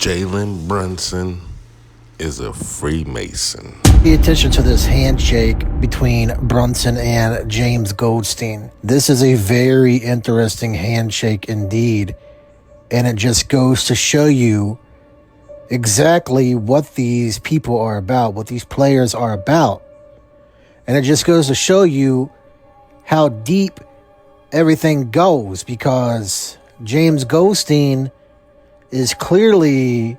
Jalen Brunson is a freemason. Pay attention to this handshake between Brunson and James Goldstein. This is a very interesting handshake indeed, and it just goes to show you exactly what these people are about, what these players are about. And it just goes to show you how deep everything goes, because James Goldstein is clearly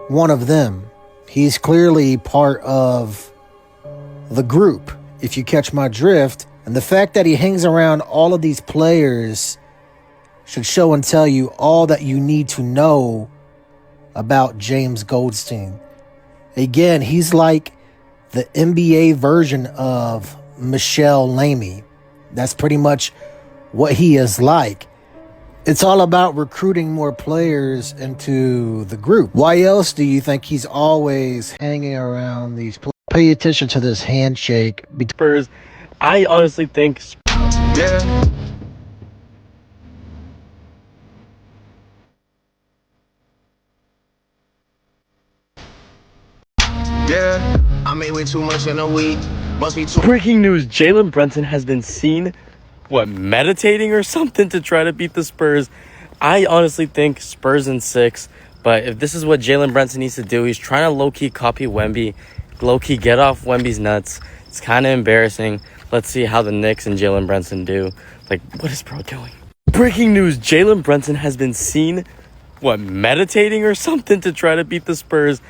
one of them. He's clearly part of the group, if you catch my drift. And the fact that he hangs around all of these players should show and tell you all that you need to know about James Goldstein. Again, he's like the NBA version of Michelle Lamey. That's pretty much what he is like. It's all about recruiting more players into the group. Why else do you think he's always hanging around these players? Pay attention to this handshake. Spurs, I honestly think... Yeah. Yeah, I made way too much in a week. Must be too. Breaking news, Jalen Brunson has been seen, meditating or something to try to beat the Spurs. I honestly think Spurs in 6, but if this is what Jalen Brunson needs to do, he's trying to low-key copy Wemby, low-key get off Wemby's nuts. It's kind of embarrassing. Let's see how the Knicks and Jalen Brunson do. Like, what is bro doing? Breaking news, Jalen Brunson has been seen, meditating or something to try to beat the Spurs.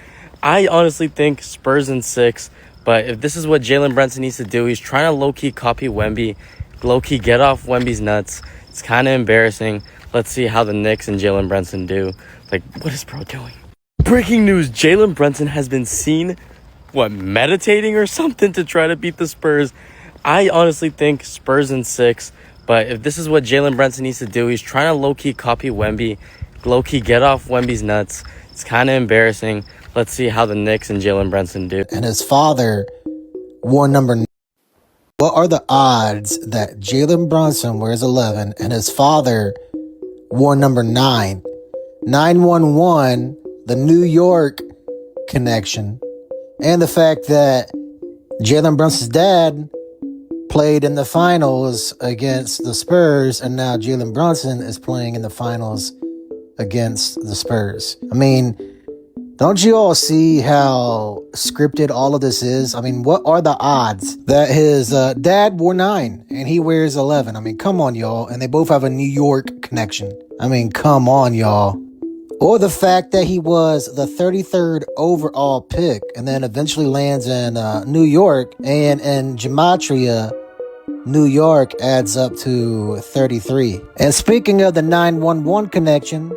I honestly think Spurs in 6, but if this is what Jalen Brunson needs to do, he's trying to low-key copy Wemby, low-key get off Wemby's nuts. It's kind of embarrassing. Let's see how the Knicks and Jalen Brunson do. Like, what is bro doing? Breaking news, Jalen Brunson has been seen, meditating or something to try to beat the Spurs. I honestly think Spurs in 6, but if this is what Jalen Brunson needs to do, he's trying to low-key copy Wemby, low-key get off Wemby's nuts. It's kind of embarrassing. Let's see how the Knicks and Jalen Brunson do. And his father wore number 9. What are the odds that Jalen Brunson wears 11 and his father wore number 9? 911, the New York connection, and the fact that Jalen Brunson's dad played in the finals against the Spurs, and now Jalen Brunson is playing in the finals against the Spurs. I mean, don't you all see how scripted all of this is? I mean, what are the odds that his dad wore 9 and he wears 11? I mean, come on, y'all. And they both have a New York connection. I mean, come on, y'all. Or the fact that he was the 33rd overall pick and then eventually lands in New York. And in gematria, New York adds up to 33. And speaking of the 911 connection,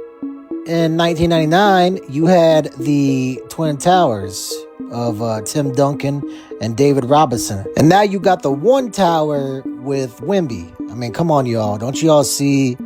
in 1999, you had the Twin Towers of Tim Duncan and David Robinson. And now you got the one tower with Wemby. I mean, come on, y'all. Don't you all see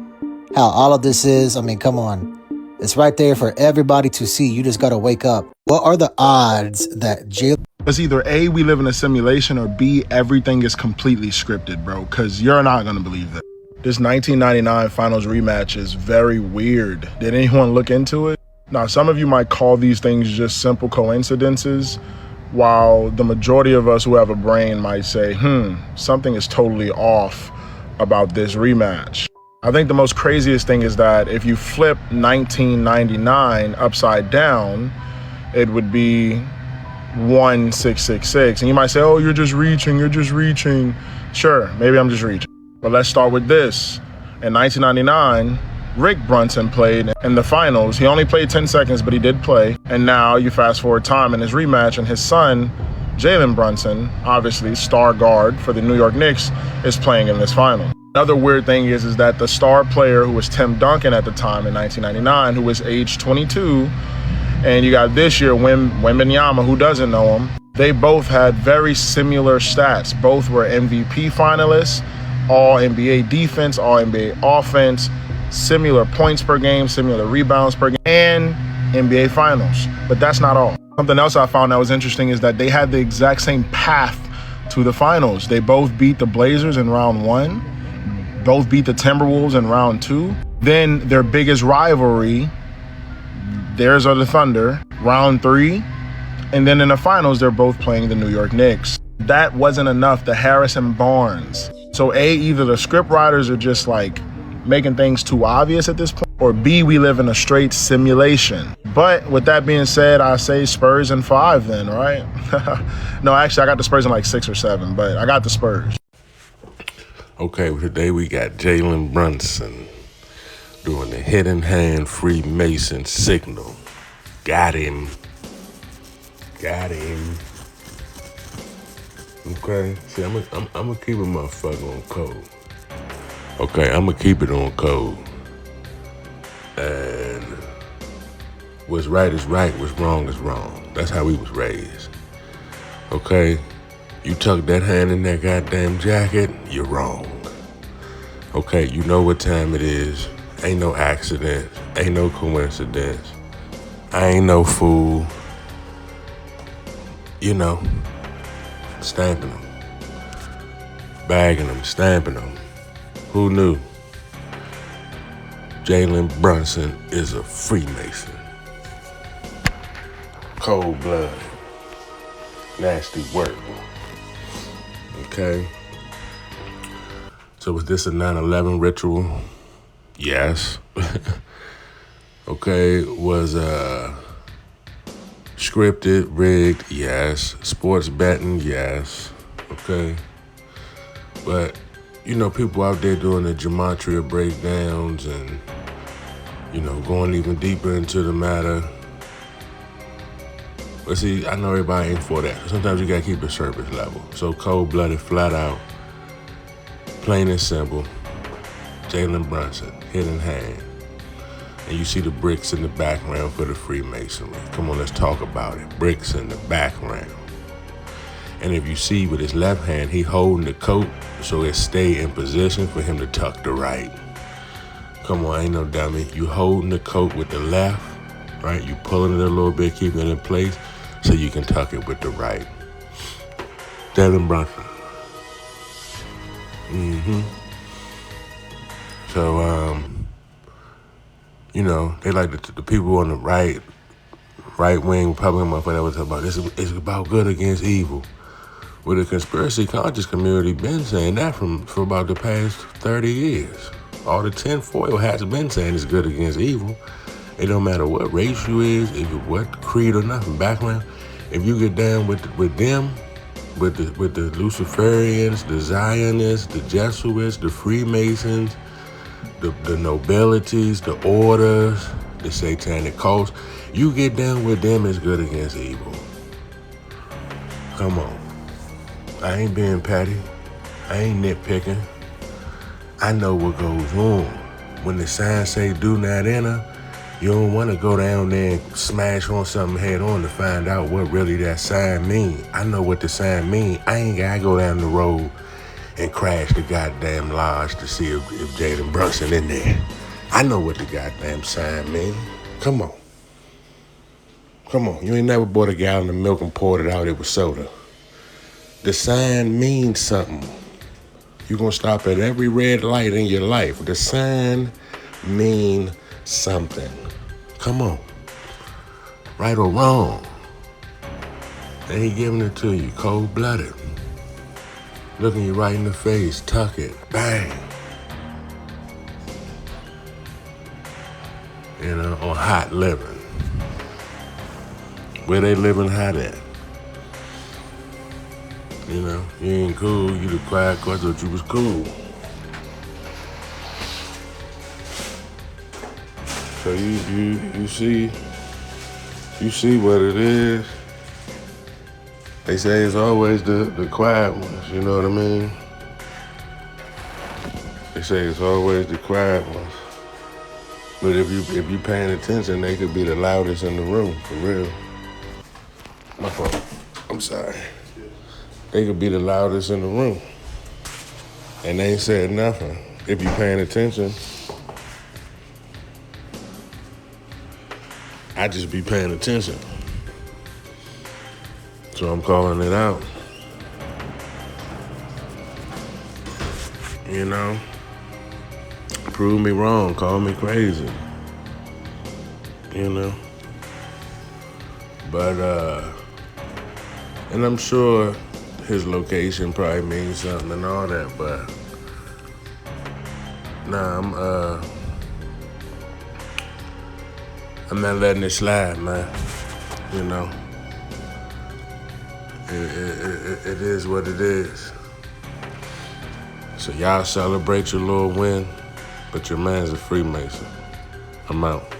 how all of this is? I mean, come on. It's right there for everybody to see. You just got to wake up. What are the odds that Jalen... It's either A, we live in a simulation, or B, everything is completely scripted, bro, because you're not going to believe that. This 1999 finals rematch is very weird. Did anyone look into it? Now, some of you might call these things just simple coincidences, while the majority of us who have a brain might say, something is totally off about this rematch. I think the most craziest thing is that if you flip 1999 upside down, it would be 1666. And you might say, oh, you're just reaching. Sure, maybe I'm just reaching. But let's start with this. In 1999, Rick Brunson played in the finals. He only played 10 seconds, but he did play. And now you fast forward time in his rematch, and his son, Jalen Brunson, obviously star guard for the New York Knicks, is playing in this final. Another weird thing is that the star player who was Tim Duncan at the time in 1999, who was age 22, and you got this year Wembanyama, who doesn't know him, they both had very similar stats. Both were MVP finalists, all NBA defense, all NBA offense, similar points per game, similar rebounds per game, and NBA finals. But that's not all. Something else I found that was interesting is that they had the exact same path to the finals. They both beat the Blazers in round 1, both beat the Timberwolves in round 2. Then their biggest rivalry, theirs are the Thunder, round 3. And then in the finals, they're both playing the New York Knicks. That wasn't enough, the Harrison Barnes. So A, either the script writers are just like making things too obvious at this point, or B, we live in a straight simulation. But with that being said, I say Spurs in 5 then, right? No, actually, I got the Spurs in like 6 or 7, but I got the Spurs. Okay, well, today we got Jalen Brunson doing the hidden hand Freemason signal. Got him. Got him. Okay, see, I'm gonna keep a motherfucker on code. Okay, I'm gonna keep it on code. And what's right is right, what's wrong is wrong. That's how we was raised. Okay, you tuck that hand in that goddamn jacket, you're wrong. Okay, you know what time it is. Ain't no accident, ain't no coincidence. I ain't no fool. You know, stamping them, bagging them, stamping them. Who knew? Jalen Brunson is a Freemason. Cold blood. Nasty work. Okay. So was this a 9/11 ritual? Yes. Okay. Was scripted, rigged? Yes. Sports betting? Yes. Okay. But you know, people out there doing the gematria breakdowns and, you know, going even deeper into the matter. But see, I know everybody ain't for that. Sometimes you gotta keep it surface level. So cold-blooded, flat out, plain and simple, Jalen Brunson, hidden hand. And you see the bricks in the background for the Freemasonry. Come on, let's talk about it. Bricks in the background. And if you see with his left hand, he holding the coat so it stay in position for him to tuck the right. Come on, ain't no dummy. You holding the coat with the left, right? You pulling it a little bit, keeping it in place so you can tuck it with the right. Jalen Brunson. So, you know, they like the people on the right wing Republican motherfucker that was talking about this is about good against evil. With the conspiracy conscious community been saying that for about the past 30 years. All the tinfoil hats been saying it's good against evil. It don't matter what race you is, if you what creed or nothing, background. If you get down with them, with the Luciferians, the Zionists, the Jesuits, the Freemasons, the nobilities, the orders, the satanic cults, you get down with them, it's good against evil. Come on. I ain't being petty. I ain't nitpicking. I know what goes on. When the signs say do not enter, you don't want to go down there and smash on something head on to find out what really that sign mean. I know what the sign mean. I ain't got to go down the road and crash the goddamn lodge to see if Jalen Brunson in there. I know what the goddamn sign mean. Come on. Come on. You ain't never bought a gallon of milk and poured it out. It was soda. The sign means something. You're going to stop at every red light in your life. The sign mean something. Come on. Right or wrong. And he giving it to you, cold-blooded. Looking you right in the face, tuck it, bang. You know, on hot living. Where they living hot at? You know, you ain't cool, you the quiet cause I thought you was cool. So you see what it is. They say it's always the quiet ones, you know what I mean? They say it's always the quiet ones. But if you paying attention, they could be the loudest in the room, for real. My fault. I'm sorry. They could be the loudest in the room. And they ain't said nothing. If you paying attention, I just be paying attention. So I'm calling it out. You know? Prove me wrong, call me crazy. You know? But and I'm sure his location probably means something and all that, but nah, I'm not letting it slide, man. You know, it is what it is. So y'all celebrate your little win, but your man's a Freemason. I'm out.